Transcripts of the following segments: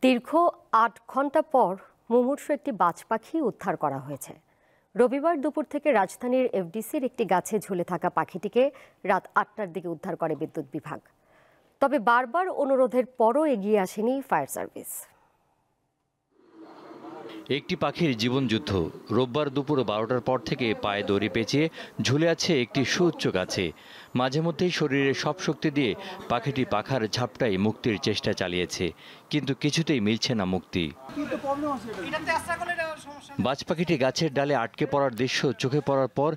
দীর্ঘ ৮ ঘন্টা পর মুমূর্ষু একটি বাজ পাখি উদ্ধার করা হয়েছে। রবিবার দুপুর থেকে রাজধানীর এফডিসির একটি গাছে ঝুলে থাকা পাখিটিকে রাত ৮টার দিকে উদ্ধার করে বিদ্যুৎ বিভাগ। তবে বারবার অনুরোধের পরও এগিয়ে আসেনি ফায়ার সার্ভিস। একটি পাখির জীবনযুদ্ধ। রোববার দুপুর 12টার পর থেকে পায়ে দড়ি পেঁচিয়ে ঝুলে আছে একটি সুউচ্চ গাছে। মাঝে মধ্যেই শরীরের সব শক্তি দিয়ে পাখিটি পাখার ঝাপটায় মুক্তির চেষ্টা চালিয়েছে, কিন্তু কিছুতেই মিলছে না মুক্তি। বাজ পাখিটি গাছের ডালে আটকে পড়ার দৃশ্য চোখে পড়ার পর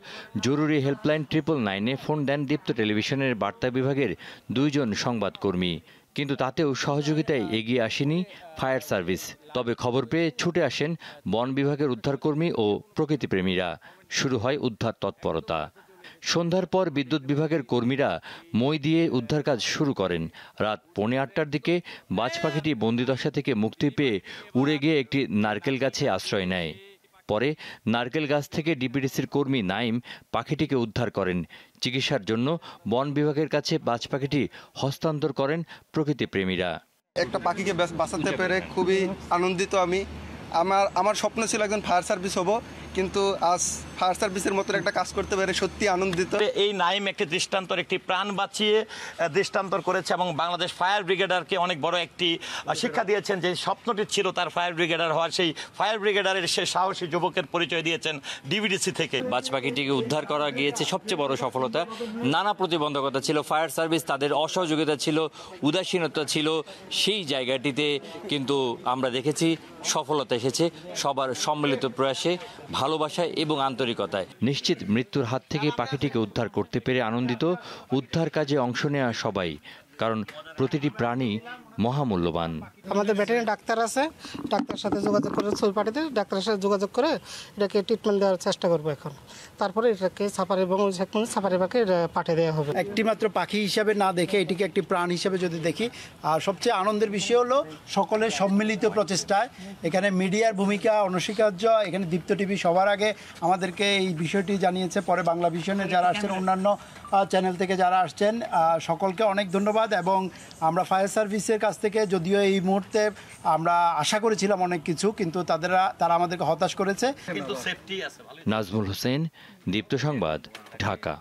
জরুরি হেল্পলাইন 999-এ ফোন দেন দীপ্ত টেলিভিশনের বার্তা বিভাগের 2 জন সংবাদকর্মী। কিন্তু তাতেও সহযোগিতায় এগিয়ে আসেনি ফায়ার সার্ভিস। তবে খবর পেয়ে ছুটে আসেন বন বিভাগের উদ্ধারকর্মী ও প্রকৃতিপ্রেমীরা। শুরু হয় উদ্ধার তৎপরতা। সন্ধ্যার পর বিদ্যুৎ বিভাগের কর্মীরা মই দিয়ে উদ্ধার কাজ শুরু করেন। রাত 8:45টার দিকে বাজ পাখিটি বন্দিদশা থেকে মুক্তি পেয়ে উড়ে গিয়ে একটি নারকেল গাছে আশ্রয় নেয়। পরে নারকেল গাছ থেকে ডিপিডিসির কর্মী নাইম পাখিটিকে উদ্ধার করেন। চিকিৎসার জন্য বন বিভাগের কাছে বাজ পাখিটি হস্তান্তর করেন প্রকৃতিপ্রেমীরা। একটা পাখিকে বাঁচাতে পেরে খুবই আনন্দিত আমি। আমার স্বপ্ন ছিল একজন ফায়ার সার্ভিস হব, কিন্তু আজ ফায়ার সার্ভিসের মতো একটা কাজ করতে পেরে সত্যি আনন্দিত। এই নাইম একটি দৃষ্টান্তর, একটি প্রাণ বাঁচিয়ে দৃষ্টান্তর করেছে এবং বাংলাদেশ ফায়ার ব্রিগেডারকে অনেক বড় একটি শিক্ষা দিয়েছেন। যে স্বপ্নটি ছিল তার ফায়ার ব্রিগেডার হওয়ার, সেই ফায়ার ব্রিগেডারের সে সাহসী যুবকের পরিচয় দিয়েছেন ডিভিডিসি থেকে। বাজ পাখিটিকে উদ্ধার করা গিয়েছে সবচেয়ে বড় সফলতা। নানা প্রতিবন্ধকতা ছিল, ফায়ার সার্ভিস তাদের অসহযোগিতা ছিল, উদাসীনতা ছিল, সেই জায়গাটিতে কিন্তু আমরা দেখেছি সফলতা এসেছে সবার সম্মিলিত প্রয়াসে, ভালোবাসায় এবং আন্তরিকতায়। নিশ্চিত মৃত্যুর হাত থেকে পাখিটিকে উদ্ধার করতে পেরে আনন্দিত উদ্ধার কাজে অংশ নেওয়া সবাই, কারণ প্রতিটি প্রাণী মহামূল্যবান। আমাদের ব্যাটারি ডাক্তার আছে, ডাক্তারের সাথে যোগাযোগ করে ছবি পাঠিয়ে ডাক্তারের সাথে যোগাযোগ করে এটাকে ট্রিটমেন্ট দেওয়ার চেষ্টা করবো এখন। তারপরে এটাকে সাফারি এবং সাফারি পাখি পাঠিয়ে দেওয়া হবে। একটি মাত্র পাখি হিসাবে না দেখে এটিকে একটি প্রাণ হিসাবে যদি দেখি, আর সবচেয়ে আনন্দের বিষয় হলো সকলের সম্মিলিত প্রচেষ্টায় এখানে মিডিয়ার ভূমিকা অনস্বীকার্য। এখানে দীপ্ত টিভি সবার আগে আমাদেরকে এই বিষয়টি জানিয়েছে, পরে বাংলা ভিশনে যারা আসছেন, অন্যান্য চ্যানেল থেকে যারা আসছেন, সকলকে অনেক ধন্যবাদ। এবং আমরা ফায়ার সার্ভিসের কাছ থেকে, যদিও এই মুহূর্তে আমরা আশা করেছিলাম অনেক কিছু, কিন্তু তারা আমাদেরকে হতাশ করেছে। নাজমুল হোসেন, দীপ্ত সংবাদ, ঢাকা।